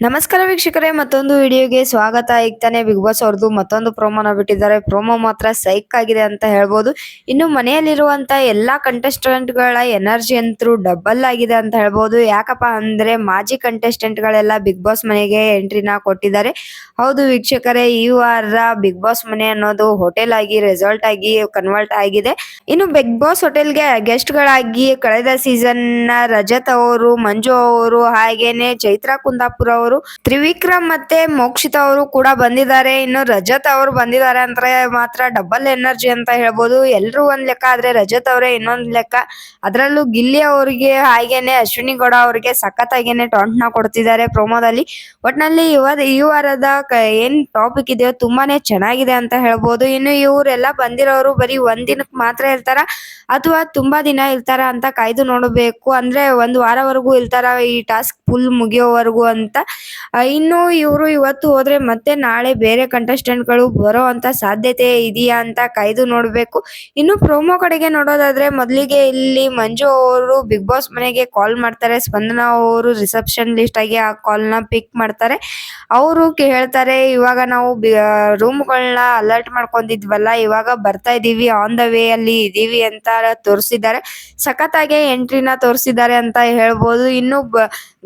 ನಮಸ್ಕಾರ ವೀಕ್ಷಕರೇ, ಮತ್ತೊಂದು ವಿಡಿಯೋಗೆ ಸ್ವಾಗತ. ಈಗ ತಾನೇ ಬಿಗ್ ಬಾಸ್ ಅವ್ರದ್ದು ಮತ್ತೊಂದು ಪ್ರೋಮೋನ ಬಿಟ್ಟಿದ್ದಾರೆ. ಪ್ರೋಮೋ ಮಾತ್ರ ಸೈಕ್ ಆಗಿದೆ ಅಂತ ಹೇಳ್ಬೋದು. ಇನ್ನು ಮನೆಯಲ್ಲಿರುವಂತ ಎಲ್ಲಾ ಕಂಟೆಸ್ಟೆಂಟ್ ಗಳ ಎನರ್ಜಿ ಅಂತೂ ಡಬಲ್ ಆಗಿದೆ ಅಂತ ಹೇಳ್ಬೋದು. ಯಾಕಪ್ಪ ಅಂದ್ರೆ ಮಾಜಿ ಕಂಟೆಸ್ಟೆಂಟ್ ಗಳೆಲ್ಲ ಬಿಗ್ ಬಾಸ್ ಮನೆಗೆ ಎಂಟ್ರಿನ ಕೊಟ್ಟಿದ್ದಾರೆ. ಹೌದು ವೀಕ್ಷಕರೇ, ಈ ವಾರ ಬಿಗ್ ಬಾಸ್ ಮನೆ ಅನ್ನೋದು ಹೋಟೆಲ್ ಆಗಿ ರೆಸಾರ್ಟ್ ಆಗಿ ಕನ್ವರ್ಟ್ ಆಗಿದೆ. ಇನ್ನು ಬಿಗ್ ಬಾಸ್ ಹೋಟೆಲ್ಗೆ ಗೆಸ್ಟ್ ಗಳಾಗಿ ಕಳೆದ ಸೀಸನ್ ರಜತ್ ಅವರು, ಮಂಜು ಅವರು, ಹಾಗೇನೆ ಚೈತ್ರಾ ಕುಂದಾಪುರ ಅವರು, ತ್ರಿವಿಕ್ರಮ್ ಮತ್ತೆ ಮೋಕ್ಷಿತಾ ಅವರು ಕೂಡ ಬಂದಿದ್ದಾರೆ. ಇನ್ನು ರಜತ್ ಅವರು ಬಂದಿದ್ದಾರೆ ಅಂದ್ರೆ ಮಾತ್ರ ಡಬಲ್ ಎನರ್ಜಿ ಅಂತ ಹೇಳ್ಬೋದು. ಎಲ್ರು ಒಂದ್ ಲೆಕ್ಕ ಆದ್ರೆ ರಜತ್ ಅವರೇ ಇನ್ನೊಂದ್ ಲೆಕ್ಕ. ಅದ್ರಲ್ಲೂ ಗಿಲ್ಲಿ ಅವರಿಗೆ ಹಾಗೇನೆ ಅಶ್ವಿನಿ ಗೌಡ ಅವರಿಗೆ ಸಖತ್ತಾಗೇನೆ ಟಾಂಟ್ ನ ಕೊಡ್ತಿದ್ದಾರೆ ಪ್ರೋಮೋದಲ್ಲಿ. ಒಟ್ನಲ್ಲಿ ಈ ವಾರದ ಏನ್ ಟಾಪಿಕ್ ಇದೆಯೋ ತುಂಬಾನೇ ಚೆನ್ನಾಗಿದೆ ಅಂತ ಹೇಳ್ಬೋದು. ಇನ್ನು ಇವರೆಲ್ಲ ಬಂದಿರೋರು ಬರೀ ಒಂದ್ ದಿನಕ್ಕೆ ಮಾತ್ರ ಇರ್ತಾರ ಅಥವಾ ತುಂಬಾ ದಿನ ಇರ್ತಾರ ಅಂತ ಕಾಯ್ದು ನೋಡಬೇಕು. ಅಂದ್ರೆ ಒಂದ್ ವಾರವರೆಗೂ ಇರ್ತಾರ ಈ ಟಾಸ್ಕ್ ಫುಲ್ ಮುಗಿಯೋವರೆಗೂ ಅಂತ. ಇನ್ನು ಇವರು ಇವತ್ತು ಹೋದ್ರೆ ಮತ್ತೆ ನಾಳೆ ಬೇರೆ ಕಂಟೆಸ್ಟೆಂಟ್ ಗಳು ಬರೋ ಅಂತ ಸಾಧ್ಯತೆ ಇದೆಯಾ ಅಂತ ಕಾಯ್ದು ನೋಡ್ಬೇಕು. ಇನ್ನು ಪ್ರೋಮೋ ಕಡೆಗೆ ನೋಡೋದಾದ್ರೆ ಮೊದಲಿಗೆ ಇಲ್ಲಿ ಮಂಜು ಅವರು ಬಿಗ್ ಬಾಸ್ ಮನೆಗೆ ಕಾಲ್ ಮಾಡ್ತಾರೆ. ಸ್ಪಂದನಾ ಅವರು ರಿಸೆಪ್ಷನ್ ಲಿಸ್ಟ್ ಆಗಿ ಆ ಕಾಲ್ ನ ಪಿಕ್ ಮಾಡ್ತಾರೆ. ಅವರು ಹೇಳ್ತಾರೆ, ಇವಾಗ ನಾವು ರೂಮ್ಗಳನ್ನ ಅಲರ್ಟ್ ಮಾಡ್ಕೊಂಡಿದ್ವಲ್ಲ, ಇವಾಗ ಬರ್ತಾ ಇದೀವಿ, ಆನ್ ದ ವೇ ಅಲ್ಲಿ ಇದೀವಿ ಅಂತ ತೋರಿಸಿದ್ದಾರೆ. ಸಖತ್ತಾಗಿ ಎಂಟ್ರಿನ ತೋರಿಸಿದ್ದಾರೆ ಅಂತ ಹೇಳ್ಬೋದು. ಇನ್ನು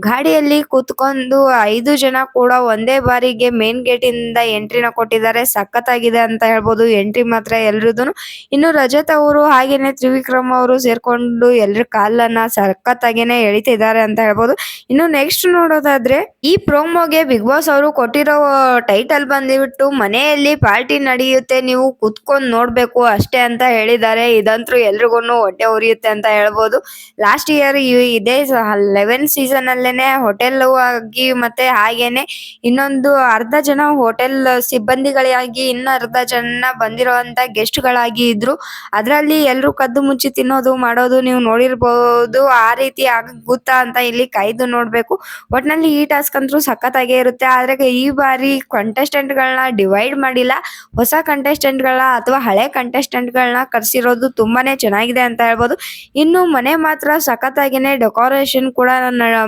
ಗಾಡಿಯಲ್ಲಿ ಕೂತ್ಕೊಂಡು 5 ಜನ ಕೂಡ ಒಂದೇ ಬಾರಿಗೆ ಮೇನ್ ಗೇಟ್ ಇಂದ ಎಂಟ್ರಿನ ಕೊಟ್ಟಿದ್ದಾರೆ. ಸಖತ್ತಾಗಿದೆ ಅಂತ ಹೇಳ್ಬೋದು ಎಂಟ್ರಿ ಮಾತ್ರ ಎಲ್ರದೂನು. ಇನ್ನು ರಜತ್ ಅವರು ಹಾಗೇನೆ ತ್ರಿವಿಕ್ರಮ್ ಅವರು ಸೇರ್ಕೊಂಡು ಎಲ್ರ ಕಾಲನ್ನ ಸಖತ್ತಾಗೇನೆ ಎಳಿತಿದ್ದಾರೆ ಅಂತ ಹೇಳ್ಬೋದು. ಇನ್ನು ನೆಕ್ಸ್ಟ್ ನೋಡೋದಾದ್ರೆ ಈ ಪ್ರೋಮೋಗೆ ಬಿಗ್ ಬಾಸ್ ಅವರು ಕೊಟ್ಟಿರೋ ಟೈಟಲ್ ಬಂದ್ಬಿಟ್ಟು ಮನೆಯಲ್ಲಿ ಪಾರ್ಟಿ ನಡೆಯುತ್ತೆ, ನೀವು ಕುತ್ಕೊಂಡ್ ನೋಡ್ಬೇಕು ಅಷ್ಟೇ ಅಂತ ಹೇಳಿದ್ದಾರೆ. ಇದಂತೂ ಎಲ್ರಿಗೂ ಹೊಟ್ಟೆ ಉರಿಯುತ್ತೆ ಅಂತ ಹೇಳ್ಬೋದು. ಲಾಸ್ಟ್ ಇಯರ್ ಇದೇ 11 ಸೀಸನ್ ಅಲ್ಲೇನೆ ಹೋಟೆಲ್ ಆಗಿ ಮತ್ತೆ ಹಾಗೇನೆ ಇನ್ನೊಂದು ಅರ್ಧ ಜನ ಹೋಟೆಲ್ ಸಿಬ್ಬಂದಿಗಳಾಗಿ ಇನ್ನು ಅರ್ಧ ಜನ ಬಂದಿರುವಂತ ಗೆಸ್ಟ್ ಗಳಾಗಿ ಇದ್ರು. ಅದ್ರಲ್ಲಿ ಎಲ್ರು ಕದ್ದು ಮುಚ್ಚಿ ತಿನ್ನೋದು ಮಾಡೋದು ನೀವು ನೋಡಿರ್ಬಹುದು. ಆ ರೀತಿ ಆಗುತ್ತಾ ಅಂತ ಇಲ್ಲಿ ಕಾಯ್ದು ನೋಡ್ಬೇಕು. ಒಟ್ನಲ್ಲಿ ಈ ಟಾಸ್ಕ್ ಅಂತೂ ಸಖತ್ತಾಗೇ ಇರುತ್ತೆ. ಆದ್ರೆ ಈ ಬಾರಿ ಕಂಟೆಸ್ಟೆಂಟ್ ಗಳನ್ನ ಡಿವೈಡ್ ಮಾಡಿಲ್ಲ. ಹೊಸ ಕಂಟೆಸ್ಟೆಂಟ್ ಗಳನ್ನ ಅಥವಾ ಹಳೆ ಕಂಟೆಸ್ಟೆಂಟ್ ಗಳನ್ನ ಕರ್ಸಿರೋದು ತುಂಬಾನೇ ಚೆನ್ನಾಗಿದೆ ಅಂತ ಹೇಳ್ಬೋದು. ಇನ್ನು ಮನೆ ಮಾತ್ರ ಸಖತ್ತಾಗಿನೇ ಡೆಕೋರೇಷನ್ ಕೂಡ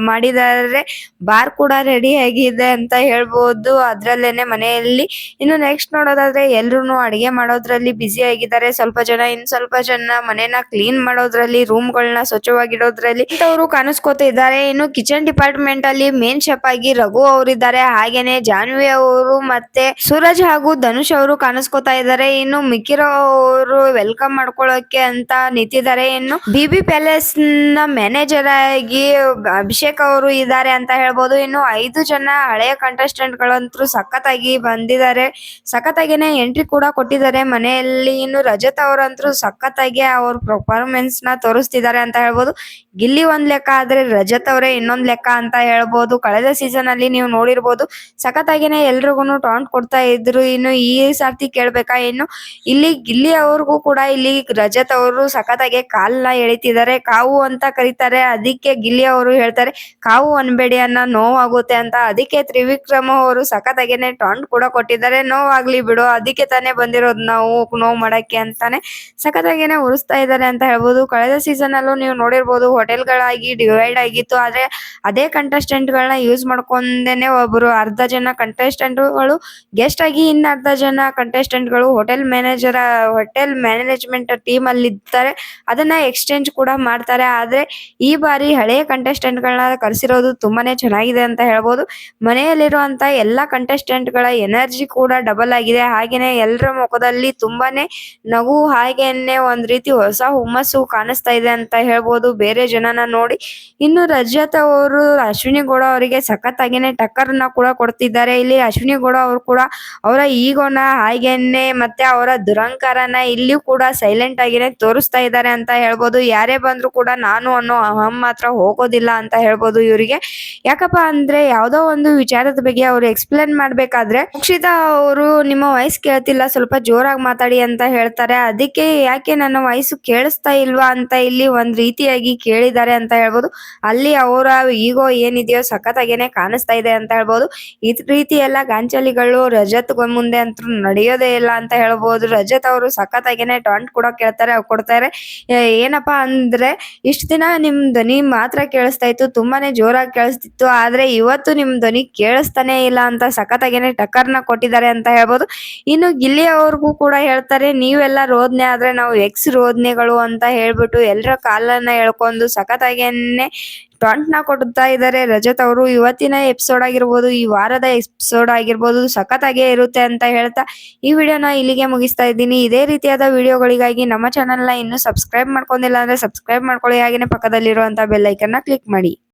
ಮಾಡಿದ್ದಾರೆ. ಬಾರ್ ಕೂಡ ರೆಡಿ ಆಗಿದೆ ಅಂತ ಹೇಳ್ಬೋದು ಅದ್ರಲ್ಲೇನೆ ಮನೆಯಲ್ಲಿ. ಇನ್ನು ನೆಕ್ಸ್ಟ್ ನೋಡೋದಾದ್ರೆ ಎಲ್ರು ಅಡಿಗೆ ಮಾಡೋದ್ರಲ್ಲಿ ಬ್ಯುಸಿ ಆಗಿದ್ದಾರೆ. ಸ್ವಲ್ಪ ಜನ ಸ್ವಲ್ಪ ಜನ ಮನೆನ ಕ್ಲೀನ್ ಮಾಡೋದ್ರಲ್ಲಿ, ರೂಮ್ ಗಳನ್ನ ಸ್ವಚ್ಛವಾಗಿಡೋದ್ರಲ್ಲಿ ಅವರು ಕಾಣಿಸ್ಕೋತಾ ಇದ್ದಾರೆ. ಇನ್ನು ಕಿಚನ್ ಡಿಪಾರ್ಟ್ಮೆಂಟ್ ಅಲ್ಲಿ ಮೇನ್ ಶೆಫ್ ಆಗಿ ರಘು ಅವರಿದ್ದಾರೆ. ಹಾಗೇನೆ ಜಾನ್ವಿ ಅವರು ಮತ್ತೆ ಸೂರಜ್ ಹಾಗೂ ಧನುಷ್ ಅವರು ಕಾಣಿಸ್ಕೋತಾ ಇದ್ದಾರೆ. ಇನ್ನು ಮಿಕ್ಕಿರೋ ಅವರು ವೆಲ್ಕಮ್ ಮಾಡ್ಕೊಳ್ಳೋಕೆ ಅಂತ ನಿಂತಿದ್ದಾರೆ. ಇನ್ನು ಬಿಬಿ ಪ್ಯಾಲೇಸ್ ನ ಮ್ಯಾನೇಜರ್ ಆಗಿ ಅಭಿಷೇಕ್ ಅವರು ಇದ್ದಾರೆ ಅಂತ ಹೇಳ್ಬೋದು. ಇನ್ನು 5 ಜನ ಹಳೆಯ ಕಂಟೆಸ್ಟೆಂಟ್ ಗಳಂತೂ ಸಖತ್ತಾಗಿ ಬಂದಿದ್ದಾರೆ. ಸಖತ್ತಾಗಿನೇ ಎಂಟ್ರಿ ಕೂಡ ಕೊಟ್ಟಿದ್ದಾರೆ ಮನೆಯಲ್ಲಿ. ಇನ್ನು ರಜತ್ ಅವರಂತೂ ಸಖತ್ತಾಗಿ ಅವ್ರ ಪರ್ಫಾರ್ಮೆನ್ಸ್ ನ ತೋರಿಸ್ತಿದ್ದಾರೆ ಅಂತ ಹೇಳ್ಬೋದು. ಗಿಲ್ಲಿ ಒಂದ್ ಲೆಕ್ಕ ಆದ್ರೆ ರಜತ್ ಅವರೇ ಇನ್ನೊಂದ್ ಲೆಕ್ಕ ಅಂತ ಹೇಳ್ಬೋದು. ಕಳೆದ ಸೀಸನ್ ಅಲ್ಲಿ ನೀವು ನೋಡಿರ್ಬೋದು ಸಖತ್ತಾಗಿನೇ ಎಲ್ರಿಗೂ ಟಾಂಟ್ ಕೊಡ್ತಾ ಇದ್ರು. ಇನ್ನು ಈ ಸರ್ತಿ ಕೇಳ್ಬೇಕಾ, ಇನ್ನು ಇಲ್ಲಿ ಗಿಲ್ಲಿ ಅವ್ರಿಗೂ ಕೂಡ ಇಲ್ಲಿ ರಜತ್ ಅವರು ಸಖತ್ತಾಗಿ ಕಾಲ್ನ ಎಳಿತಿದ್ದಾರೆ. ಕಾವು ಅಂತ ಕರೀತಾರೆ, ಅದಕ್ಕೆ ಗಿಲ್ಲಿ ಅವರು ಹೇಳ್ತಾರೆ ಕಾವು ಅನ್ಬೇಡಿ ಅನ್ನ ನೋವಾಗುತ್ತೆ ಅಂತ. ಅದಕ್ಕೆ ತ್ರಿವಿಕ್ರಮ ಅವರು ಸಖತ್ತಾಗೇನೆ ಟಾಂಟ್ ಕೂಡ ಕೊಟ್ಟಿದ್ದಾರೆ. ನೋವಾಗ್ಲಿ ಬಿಡು, ಅದಕ್ಕೆ ತಾನೇ ಬಂದಿರೋದು ನಾವು ನೋವು ಮಾಡಕ್ಕೆ ಅಂತಾನೆ ಸಖತ್ತಾಗೇನೆ ಉರಿಸ್ತಾ ಇದ್ದಾರೆ ಅಂತ ಹೇಳ್ಬೋದು. ಕಳೆದ ಸೀಸನ್ ಅಲ್ಲೂ ನೀವು ನೋಡಿರ್ಬೋದು ಹೋಟೆಲ್ ಗಳಾಗಿ ಡಿವೈಡ್ ಆಗಿತ್ತು. ಆದ್ರೆ ಅದೇ ಕಂಟೆಸ್ಟೆಂಟ್ ಗಳನ್ನ ಯೂಸ್ ಮಾಡ್ಕೊಂಡೇನೆ ಒಬ್ರು ಅರ್ಧ ಜನ ಕಂಟೆಸ್ಟೆಂಟ್ ಗಳು ಗೆಸ್ಟ್ ಆಗಿ, ಇನ್ನ ಅರ್ಧ ಜನ ಕಂಟೆಸ್ಟೆಂಟ್ ಗಳು ಹೋಟೆಲ್ ಮ್ಯಾನೇಜ್ಮೆಂಟ್ ಟೀಮ್ ಅಲ್ಲಿ ಇರ್ತಾರೆ. ಅದನ್ನ ಎಕ್ಸ್ಚೇಂಜ್ ಕೂಡ ಮಾಡ್ತಾರೆ. ಆದ್ರೆ ಈ ಬಾರಿ ಹಳೆಯ ಕಂಟೆಸ್ಟೆಂಟ್ ಗಳನ್ನ ಕರೆಸಿರೋದು ತುಂಬಾನೇ ಚೆನ್ನಾಗಿದೆ ಅಂತ ಹೇಳ್ಬೋದು. ಮನೆಯಲ್ಲಿರುವಂತ ಎಲ್ಲಾ ಕಂಟೆಸ್ಟೆಂಟ್ ಗಳ ಎನರ್ಜಿ ಕೂಡ ಡಬಲ್ ಆಗಿದೆ. ಹಾಗೇನೆ ಎಲ್ಲರ ಮುಖದಲ್ಲಿ ತುಂಬಾನೇ ನಗು, ಹಾಗೇನೆ ಒಂದ್ ರೀತಿ ಹೊಸ ಹುಮ್ಮಸ್ಸು ಕಾಣಿಸ್ತಾ ಇದೆ ಅಂತ ಹೇಳ್ಬೋದು ಬೇರೆ ಜನನ ನೋಡಿ. ಇನ್ನು ರಜತ್ ಅವರು ಅಶ್ವಿನಿ ಗೌಡ ಅವರಿಗೆ ಸಖತ್ತಾಗಿನೇ ಟಕ್ಕರ್ನ ಕೂಡ ಕೊಡ್ತಿದ್ದಾರೆ. ಇಲ್ಲಿ ಅಶ್ವಿನಿ ಗೌಡ ಅವರು ಕೂಡ ಅವರ ಈಗೋನ ಹಾಗೇನೆ ಮತ್ತೆ ಅವರ ದುರಂಕಾರನ ಇಲ್ಲಿ ಕೂಡ ಸೈಲೆಂಟ್ ಆಗಿನೇ ತೋರಿಸ್ತಾ ಇದ್ದಾರೆ ಅಂತ ಹೇಳ್ಬೋದು. ಯಾರೇ ಬಂದ್ರು ಕೂಡ ನಾನು ಅನ್ನೋ ಅಹಂ ಮಾತ್ರ ಹೋಗೋದಿಲ್ಲ ಅಂತ ಹೇಳ್ಬೋದು ಇವರಿಗೆ. ಯಾಕಪ್ಪ ಅಂದ್ರೆ ಯಾವ್ದೋ ಒಂದು ವಿಚಾರದ ಬಗ್ಗೆ ಅವ್ರು ಎಕ್ಸ್ಪ್ಲೇನ್ ಮಾಡ್ಬೇಕಾದ್ರೆ ಮೋಕ್ಷಿತಾ ಅವರು ನಿಮ್ಮ ವಾಯ್ಸ್ ಕೇಳ್ತಿಲ್ಲ, ಸ್ವಲ್ಪ ಜೋರಾಗಿ ಮಾತಾಡಿ ಅಂತ ಹೇಳ್ತಾರೆ. ಅದಕ್ಕೆ ಯಾಕೆ ನನ್ನ ವಾಯ್ಸ್ ಕೇಳಿಸ್ತಾ ಇಲ್ವಾ ಅಂತ ಇಲ್ಲಿ ಒಂದ್ ರೀತಿಯಾಗಿ ಕೇಳಿದ್ದಾರೆ ಅಂತ ಹೇಳ್ಬೋದು. ಅಲ್ಲಿ ಅವರ ಈಗೋ ಏನಿದೆಯೋ ಸಖತ್ತಾಗೇನೆ ಕಾಣಿಸ್ತಾ ಇದೆ ಅಂತ ಹೇಳ್ಬೋದು. ಈ ರೀತಿ ಎಲ್ಲ ಗಾಂಚಲಿಗಳು ರಜತ್ ಮುಂದೆ ಅಂತೂ ನಡೆಯೋದೇ ಇಲ್ಲ ಅಂತ ಹೇಳ್ಬೋದು. ರಜತ್ ಅವರು ಸಖತ್ತಾಗೇನೆ ಟಾಂಟ್ ಕೂಡ ಕೊಡ್ತಾರೆ. ಏನಪ್ಪಾ ಅಂದ್ರೆ ಇಷ್ಟ ದಿನ ನಿಮ್ ಧ್ವನಿ ಮಾತ್ರ ಕೇಳಿಸ್ತಾ ಇತ್ತು, ತುಂಬಾನೇ ಜೋರಾಗಿ ಕೇಳಿಸ್ತಿತ್ತು. ಆದ್ರೆ ಇವತ್ತು ನಿಮ್ ನಮ್ ಧ್ವನಿ ಕೇಳಿಸ್ತಾನೆ ಇಲ್ಲ ಅಂತ ಸಖತ್ತಾಗೇನೆ ಟಕ್ಕರ್ನ ಕೊಟ್ಟಿದ್ದಾರೆ ಅಂತ ಹೇಳ್ಬೋದು. ಇನ್ನು ಗಿಲ್ಲಿ ಅವ್ರಿಗೂ ಕೂಡ ಹೇಳ್ತಾರೆ, ನೀವೆಲ್ಲ ರೋದನೆ ಆದ್ರೆ ನಾವು ಎಕ್ಸ್ ರೋದನೆಗಳು ಅಂತ ಹೇಳ್ಬಿಟ್ಟು ಎಲ್ಲರ ಕಾಲನ್ನ ಎಳ್ಕೊಂಡು ಸಖತ್ತಾಗೇನೆ ಟಾಂಟ್ನ ಕೊಡ್ತಾ ಇದ್ದಾರೆ ರಜತ್ ಅವರು. ಇವತ್ತಿನ ಎಪಿಸೋಡ್ ಆಗಿರ್ಬೋದು, ಈ ವಾರದ ಎಪಿಸೋಡ್ ಆಗಿರ್ಬೋದು ಸಖತ್ತಾಗೇ ಇರುತ್ತೆ ಅಂತ ಹೇಳ್ತಾ ಈ ವಿಡಿಯೋನ ಇಲ್ಲಿಗೆ ಮುಗಿಸ್ತಾ ಇದ್ದೀನಿ. ಇದೇ ರೀತಿಯಾದ ವಿಡಿಯೋಗಳಿಗಾಗಿ ನಮ್ಮ ಚಾನೆಲ್ನ ಇನ್ನೂ ಸಬ್ಸ್ಕ್ರೈಬ್ ಮಾಡ್ಕೊಂಡಿಲ್ಲ ಅಂದ್ರೆ ಸಬ್ಸ್ಕ್ರೈಬ್ ಮಾಡ್ಕೊಳ್ಳಿ. ಹಾಗೇನೆ ಪಕ್ಕದಲ್ಲಿರುವಂತ ಬೆಲ್ ಐಕನ್ನ ಕ್ಲಿಕ್ ಮಾಡಿ.